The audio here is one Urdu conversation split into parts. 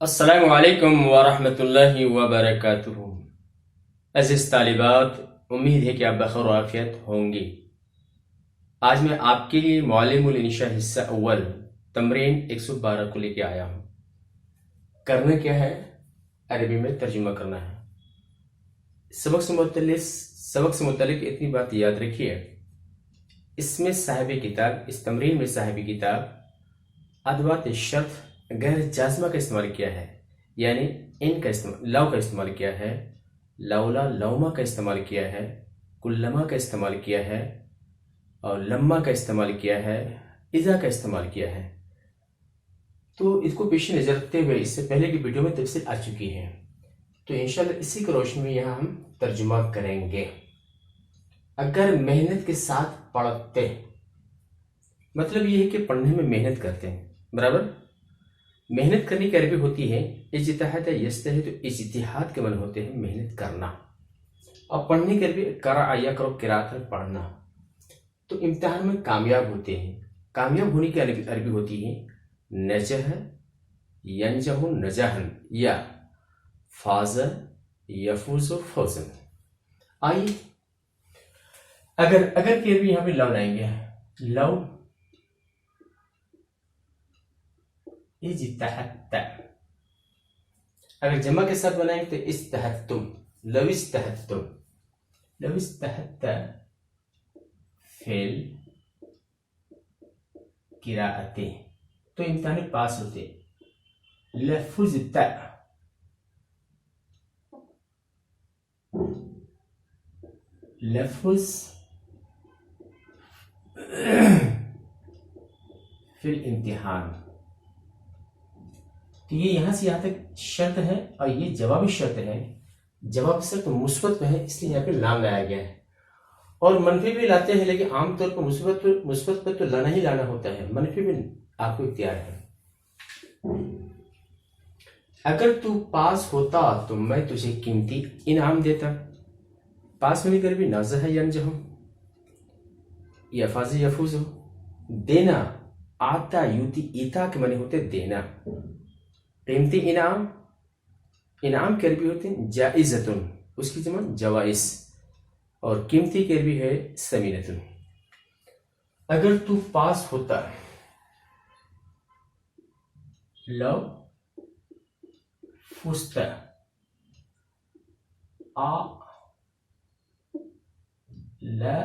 السلام علیکم ورحمۃ اللہ وبرکاتہ۔ عزیز طالبات، امید ہے کہ آپ بخیر و عافیت ہوں گی۔ آج میں آپ کے لیے معلم الانشاء حصہ اول تمرین 112 کو لے کے آیا ہوں۔ کرنا کیا ہے؟ عربی میں ترجمہ کرنا ہے۔ سبق سے متعلق اتنی بات یاد رکھیے، اس میں صاحب کتاب، اس تمرین میں صاحب کتاب ادوات شرط غیر جازمہ کا استعمال کیا ہے، یعنی ان کا استعمال، لو کا استعمال کیا ہے، لولا لوما کا استعمال کیا ہے، کلما کا استعمال کیا ہے، اور لما کا استعمال کیا ہے، اذا کا استعمال کیا ہے۔ تو اس کو پیش نظر رکھتے ہوئے اس سے پہلے کی ویڈیو میں تفصیل آ چکی ہے، تو انشاءاللہ اسی کی روشنی میں یہاں ہم ترجمہ کریں گے۔ اگر محنت کے ساتھ پڑھتے، مطلب یہ ہے کہ پڑھنے میں محنت کرتے ہیں، برابر۔ محنت کرنے کی عربی ہوتی ہے اجتہاد یجتہد، تو اجتہاد کے معنی ہوتے ہیں محنت کرنا، اور پڑھنے کی عربی قرأ یا کرو قرأت میں پڑھنا۔ تو امتحان میں کامیاب ہوتے ہیں، کامیاب ہونے کی عربی ہوتی ہے نجح ینجح نجاحا، یا فاز یفوز فوزا۔ آئیے اگر کی عربی یہاں پہ لو لائیں گے، لو اجتہدت، اگر جمع کے ساتھ بنائیں تو استہدتم، لو استہدتم، لو استہدت فعل قراءت، تو امتحان پاس ہوتے۔ لفظت، لفظ فی الامتحان، تو یہ یہاں سے یہاں تک شرط ہے، اور یہ جوابی شرط ہے۔ جواب شرط مثبت میں ہے، اس لیے یہاں پہ لام لایا گیا ہے، اور منفی بھی لاتے ہیں، لیکن عام طور پر مثبت پر تو لانا ہی لانا ہوتا ہے، منفی بھی آپ کو اختیار ہے۔ اگر تو پاس ہوتا تو میں تجھے قیمتی انعام دیتا۔ پاس ہونے کر بھی نازہ ینجح، یفاز یفوز، دینا، آتا یوتی، ایتا کے معنی ہوتے دینا۔ قیمتی انعام، انعام کے عربی ہوتے ہیں جائزتن، اس کی جمع جوائز، اور قیمتی کے عربی ہے ثمینتن۔ اگر تو پاس ہوتا، لو فزت، آ لا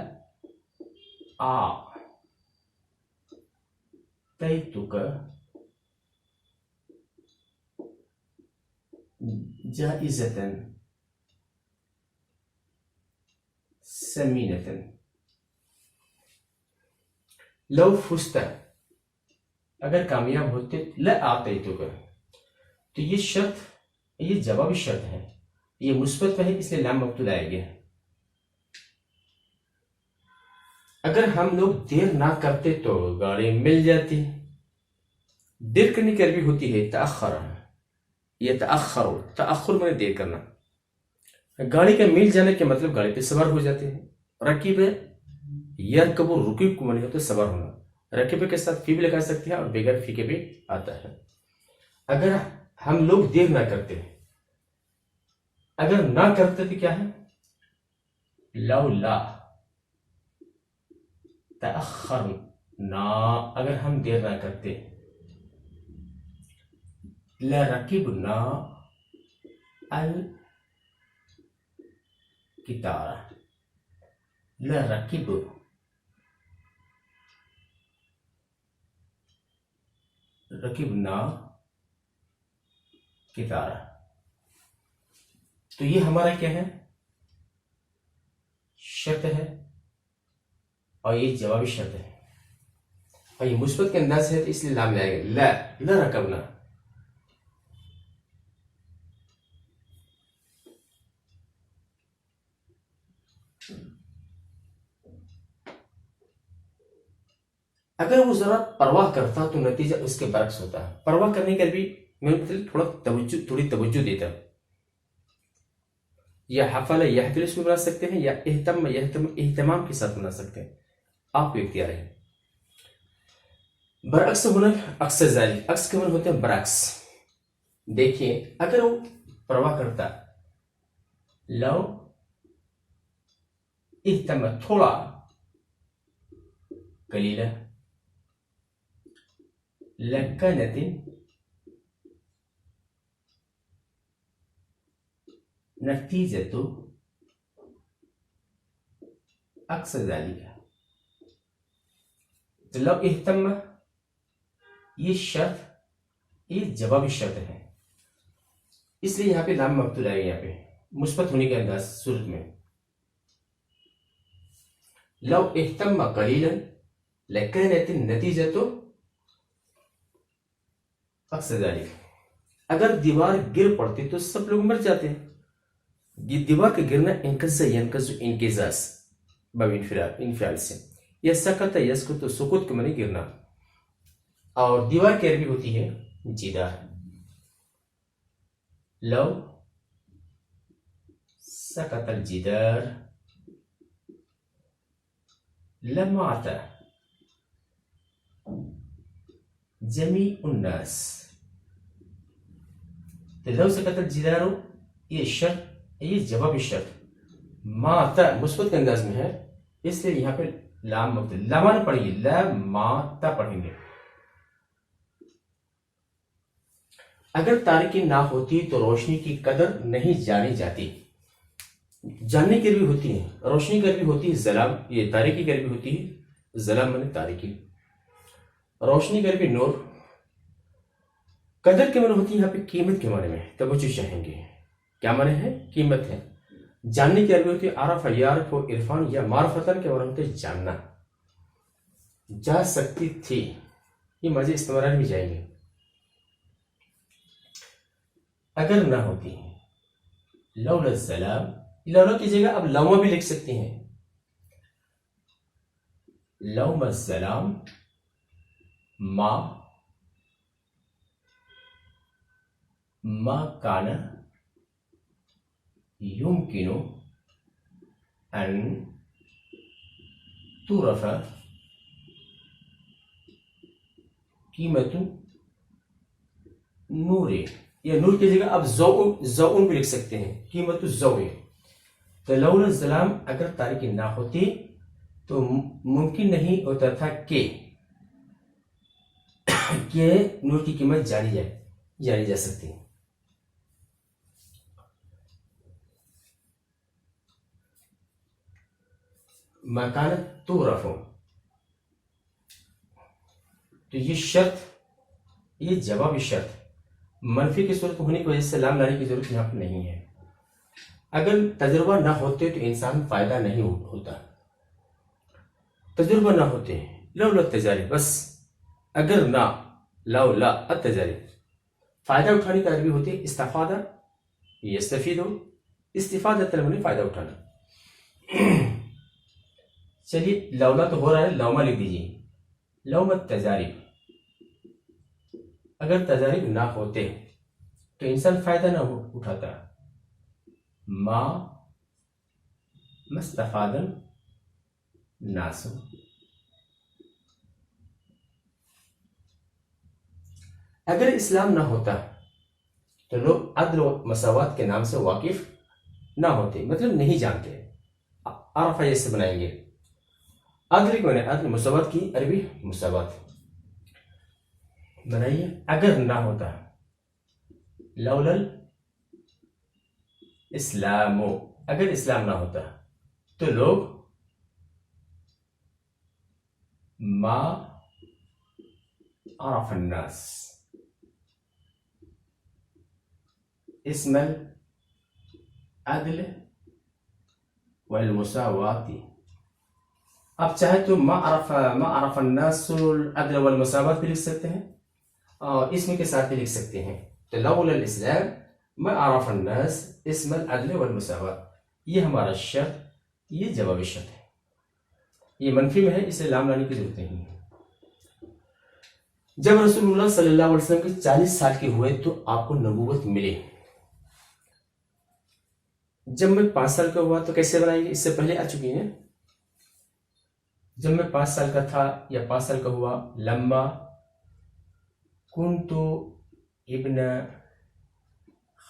آ تیتک جائزتن ثمینتن۔ لو فزت، اگر کامیاب ہوتے، لآتیتک، تو یہ شرط، یہ جوابی شرط ہے، یہ مثبت میں ہے، اس لیے لام مفتوح لایا گیا ہے۔ اگر ہم لوگ دیر نہ کرتے تو گاڑی مل جاتی۔ دیر کرنے کی عربی ہوتی ہے تأخر، یہ تأخر، تأخر میں دیر کرنا۔ گاڑی کا مل جانے کے مطلب گاڑی پہ سوار ہو جاتے ہیں۔ رکیب یرکب، رکیب کو معنی ہوتا ہے سوار ہونا، رکیب کے ساتھ فی بھی لگا سکتے ہیں، اور بغیر فی کے بھی آتا ہے۔ اگر ہم لوگ دیر نہ کرتے، اگر نہ کرتے تو کیا ہے؟ لولا تأخرنا، اگر ہم دیر نہ کرتے۔ لرکبنا القطار، لرکب، رکبنا قطار، تو یہ ہمارا کیا ہے؟ شرط ہے، اور یہ جوابی شرط ہے، اور یہ مثبت کے انداز ہے، تو اس لیے لام لائے گا، لا رکبنا۔ اگر وہ ذرا پرواہ کرتا تو نتیجہ اس کے برعکس ہوتا ہے۔ پرواہ کرنے کا بھی میں تھوڑی توجہ دیتا، یا حفل یحفل اس میں بنا سکتے ہیں، یا اہتم اہتمام کے ساتھ بنا سکتے ہیں، آپ کو اختیار ہے۔ برعکس ہونا اکثر ذالک، عکس کے معنی ہوتے ہیں برعکس، دیکھیں اگر وہ پرواہ کرتا لو اہتم تھوڑا قلیلا لكانت نتيجة أقصى ذلك. تو لو اہتم یہ شرط یہ جوابی شرط ہے، اس لیے یہاں پہ لام مقتول آئے گا، یہاں پہ مثبت ہونے کے انداز صورت میں لو اہتم قلیلا لكانت النتيجة اقصى ذلك. اگر دیوار گر پڑتی تو سب لوگ مر جاتے ہیں. یہ دیوار کا گرنا انقض ینقض انقزاز باب انفعال سے، یا سکت یسکت سکوت کے معنی گرنا، اور دیوار کی عربی ہوتی ہے جدار. لو سکت الجدار لمعت جميع الناس. لو سکت الجدار یہ شرط، یہ جوابی شرط ماتا مثبت کے انداز میں ہے، اس لیے یہاں پہ لام مقتول لما نہ پڑھیں گے، لا ماتا پڑھیں گے. اگر تاریکی نہ ہوتی تو روشنی کی قدر نہیں جانی جاتی. جاننے کی عربی ہوتی ہے، روشنی کی عربی ہوتی ہے ظلام، یہ تاریکی کی عربی ہوتی ہے ظلام معنی تاریکی، روشنی کی عربی نور. قدر کے معنی ہوتی ہے یہاں پہ قیمت کے معنی میں، توجہ چاہیں گے کیا معنی ہے؟ قیمت ہے. جاننے کی عربی ہوتی ہے عرف یعرف و عرفان یا معرفتن کے معنی ہوتے ہیں جاننا. جا سکتی تھی، یہ ماضی استمرار بھی جائیں گے. اگر نہ ہوتی لولا الظلام، لولا کی جگہ اب لوما بھی لکھ سکتے ہیں. لوم الظلام ما كان يمكن أن تعرف قيمة نور، یا نور کی جگہ اب زوء بھی لکھ سکتے ہیں، قیمت الزوء. تو لولا الظلام اگر تاریکی نہ ہوتی تو ممکن نہیں ہوتا تھا کہ نور کی قیمت جانی جا سکتی. مکانت تعرف، تو یہ شرط، یہ جوابی شرط منفی کی صورت ہونے کی وجہ سے لام لانے کی ضرورت یہاں پر نہیں ہے. اگر تجربہ نہ ہوتے تو انسان فائدہ نہیں ہوتا. تجربہ نہ ہوتے لولا التجارب، بس اگر نہ لولا التجارب. فائدہ اٹھانے کا عربی ہوتی ہے استفادہ، یستفید، استفادہ تلمنی فائدہ اٹھانا. چلیے لولا تو ہو رہا ہے، لوما لکھ دیجیے. لوم التجارب، اگر تجارب نہ ہوتے تو انسان فائدہ نہ اٹھاتا. ما استفاد الناس. اگر اسلام نہ ہوتا تو لوگ عدل و مساوات کے نام سے واقف نہ ہوتے، مطلب نہیں جانتے. عرفہ یہ سے بنائیں گے. عدل کو عدل، مساوات کی عربی مساوات بنائیے. اگر نہ ہوتا لولا اسلام، اگر اسلام نہ ہوتا تو لوگ ما عرف الناس اسم العدل والمساوات. آپ چاہے تو ما عرف الناس العدل والمساوات بھی لکھ سکتے ہیں اور اسم کے ساتھ بھی لکھ سکتے ہیں. تو لولا الاسلام ما عرف الناس اسم العدل والمساوات، یہ ہمارا شرط، یہ جوابی شرط ہے. یہ منفی میں ہے، اسے لام لانے کی ضرورت نہیں ہے. جب رسول اللہ صلی اللہ علیہ وسلم کے 40 سال کے ہوئے تو آپ کو نبوت ملی. جب میں 5 سال کا ہوا تو کیسے بنائیں گے؟ اس سے پہلے آ چکی ہیں. جب میں 5 سال کا تھا یا 5 سال کا ہوا، لما کنتو ابن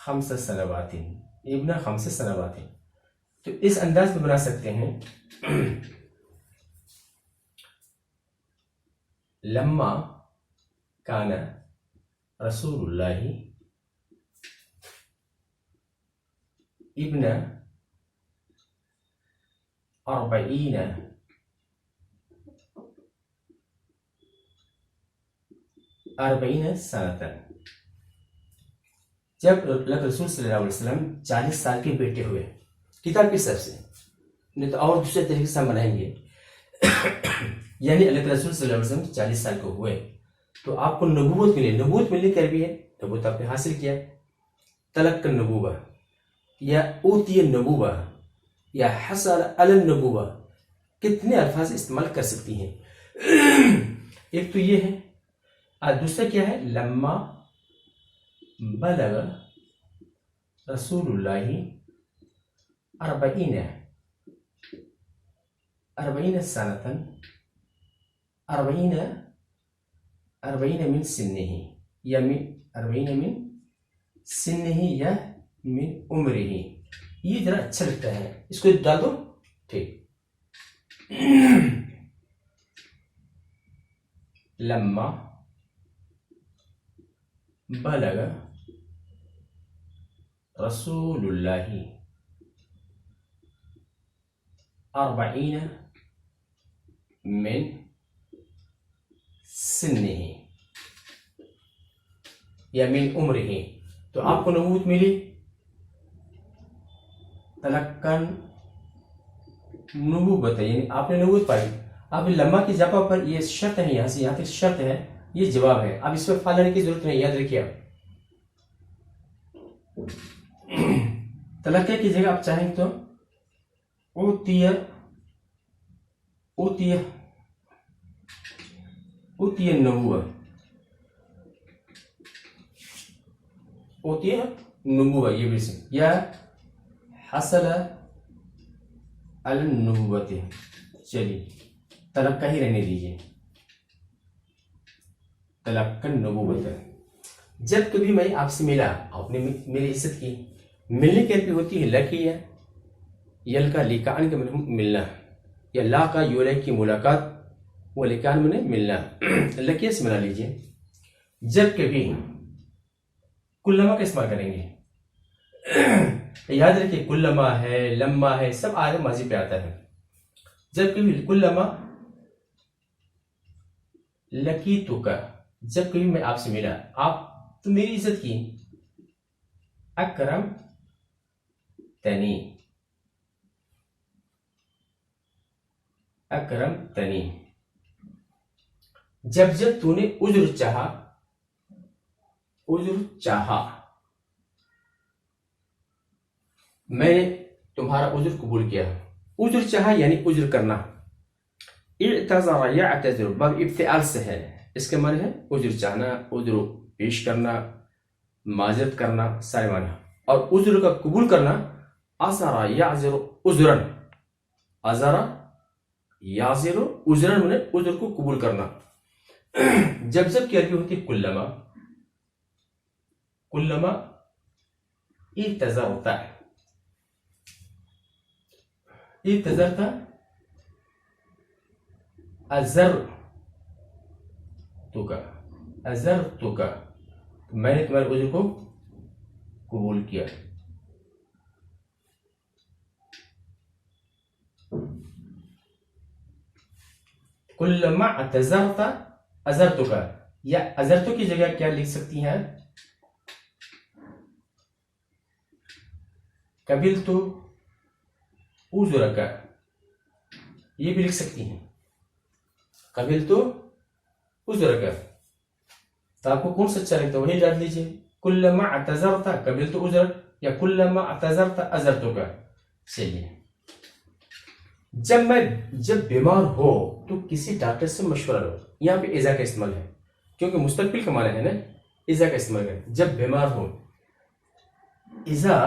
خمس سنوات، ابن خمس سنوات. تو اس انداز میں بنا سکتے ہیں لما کان رسول اللہ ابن 40 سنة. جب رسول صلی اللہ علیہ وسلم 40 سال کے بیٹے ہوئے کتاب کے حساب سے، نہیں تو اور دوسرے طریقے سے ہم بنائیں گے. یعنی اللہ کے رسول صلی اللہ علیہ وسلم 40 سال کو ہوئے تو آپ کو نبوت ملی. نبوت ملنے کی عربی ہے، نبوت آپ نے حاصل کیا. تلقى النبوة یا اوتی النبوة یا حصل علی النبوة، کتنے الفاظ استعمال کر سکتی ہیں. ایک تو یہ ہے، اور دوسرا کیا ہے، لما بلغ رسول اللہ 40 سنة 40 من سنه یا من 40 من سنه یا من عمره. یہ ذرا اچھا لگتا ہے، اس کو ڈال دو. ٹھیک. لما بلغ رسول اللہ 40 من سنه یا من عمره، تو آپ کو نبوت ملی. تلقن نبوت یعنی آپ نے نبوت پائی. اب لما کی جگہ پر یہ شرط ہے، یہاں سے یہاں تک شرط ہے، یہ جواب ہے. اب اس پہ فعل لانے کی ضرورت نہیں، یاد رکھیے. آپ تلقی کی جگہ آپ چاہیں تو اوتیہ النبوة، اوتیہ نبوة یہ بھی سے، یا حصل علی النبوة. چلیے تلقی ہی رہنے دیجیے، تلقی النبوة. جب کبھی میں آپ سے ملا، آپ نے میری عزت کی. ملنے کی عربی ہوتی ہے لقیہ، یلقا لقاء کا مطلب ملنا، یا لاقا یولا کی ملاقات، وہ لقاء میں ملنا. لقیہ سے ملا لیجیے. جب کبھی کلما کا استعمال کریں گے، یاد رکھیے کلما ہے، لما ہے، سب آئے ماضی پہ آتا ہے. جب کبھی کلما لقیتک، جب کبھی میں آپ سے ملا، آپ تو میری عزت کی. اکرم تنی، اکرم تنی. جب تو نے عذر چاہا، عذر چاہا، میں نے تمہارا عذر قبول کیا. عذر چاہا یعنی عذر کرنا. اعتذر یعتذر باب ابتعال سے ہے، اس کے معنی ہے عذر چاہنا، عذر پیش کرنا، معذرت کرنا، سارے معنی. اور عذر کا قبول کرنا، عذر یعذر عذرا، عذر یعذر عذرا میں عذر کو قبول کرنا. جب کی عربی ہوتی ہے کلما. کلما اعتذرت، اعتذرت عذرتک، میں نے تمہارے عذر کو قبول کیا. کلما اعتذرت عذرتک، یا عذرتو کی جگہ کیا لکھ سکتی ہیں؟ قبلت عذرک، یہ بھی لکھ سکتی ہیں. قبلت عذرک. تو آپ کو کون سا اچھا لگتا ہے وہی ڈال دیجیے. کلما اعتذرت قبلت عذرک یا کلما اعتذرت عذرتک. چلیے. جب بیمار ہو تو کسی ڈاکٹر سے مشورہ لو. یہاں پہ اذا کا استعمال ہے کیونکہ مستقبل کا معنی ہے نا، اذا کا استعمال کریں. جب بیمار ہو، اذا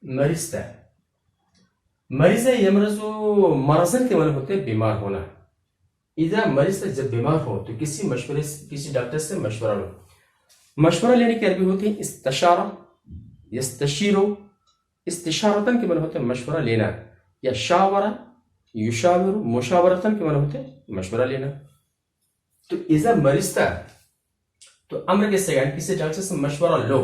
مرضت، مریض یمرض مرضن کے معنی ہوتے ہیں بیمار ہونا. اذا مرضت جب بیمار ہو تو کسی ڈاکٹر سے مشورہ لو. مشورہ لینے کی عربی ہوتی ہے استشارہ، یستشیرو، استشارتن کے معنی ہوتے ہیں مشورہ لینا، یا شاورہ، یشاور، مشاورتن کے معنی ہوتے ہیں مشورہ لینا. تو اذا مرضتا تو امر کے سے کسی ڈاکٹر سے مشورہ لو،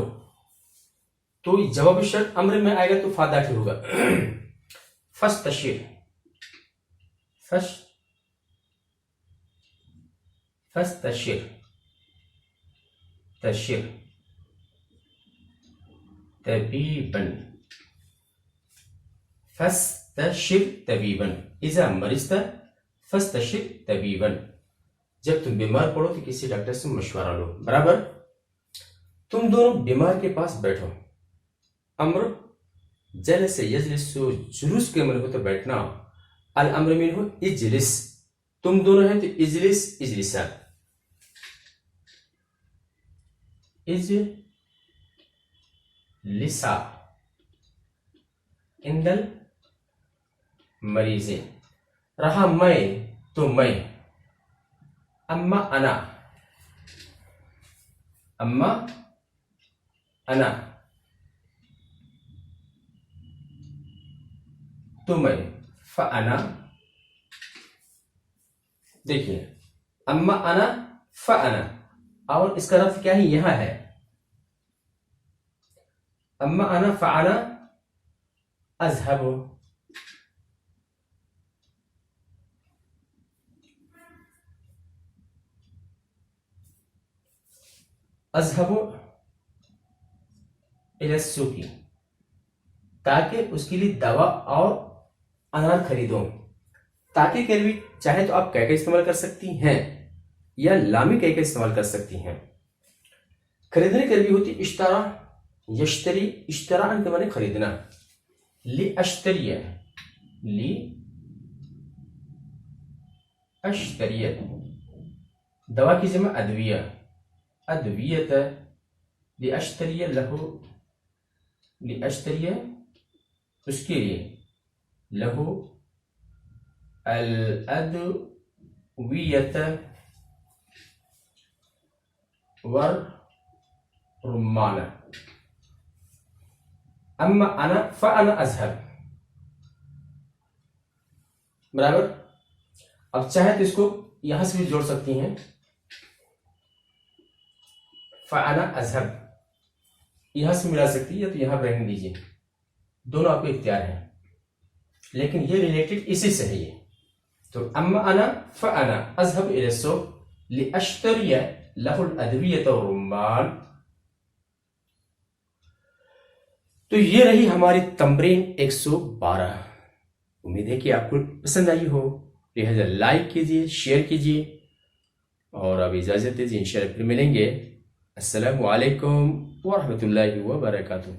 تو جواب شرط امر میں آئے گا تو فا داخل ہوگا. فاستشیر، فاستشیر، تشیر، طبیبا، فاستشر طبیبا. اذا مرضت فاستشر طبیبا، جب تم بیمار پڑو تو کسی ڈاکٹر سے مشورہ لو. برابر. تم دونوں بیمار کے پاس بیٹھو. امر جلس یجلس، جلوس کے معنی ہوتا بیٹھنا. الامر من ہو اجلس، تم دونوں ہیں تو اجلس، اجلسا. اجلسا اندل مریض. رہا میں تو میں. اما انا، اما انا تو میں. فانا، دیکھیے اما انا فانا، اور اس کا لفظ کیا ہے یہاں ہے. اما انا فانا اذهب، اذهب الى السوق، تاکہ اس کے لیے دوا اور انار خریدوں. تاکہ کے لیے چاہے تو آپ کہہ کے استعمال کر سکتی ہیں یا لامی کہہ کے استعمال کر سکتی ہیں. خریدنے کے لیے ہوتی اشترا، یشتری، اشترا ان کے معنی خریدنا. لی اشتریہ، لی اشتریہ. دوا کی جمع ادویہ، ادویت. لی اشتریہ لہو، لی اشتریہ اس کے لیے، لہو الادویت والرمان. اما انا فانا اذهب. برابر. اب چاہے تو اس کو یہاں سے بھی جوڑ سکتی ہیں، فانا اذهب یہاں سے ملا سکتی ہے، یا تو یہاں رہنے دیجیے، دونوں آپ کو اختیار ہے، لیکن یہ ریلیٹڈ اسی سے ہے. یہ تو اما انا فانا اذهب الى السوق لاشتري له الادویة والرمان. تو یہ رہی ہماری تمرین 112. امید ہے کہ آپ کو پسند آئی ہو. لہذا لائک کیجیے، شیئر کیجیے، اور اب اجازت دیجیے، انشاءاللہ پھر ملیں گے. السلام علیکم ورحمۃ اللہ وبرکاتہ.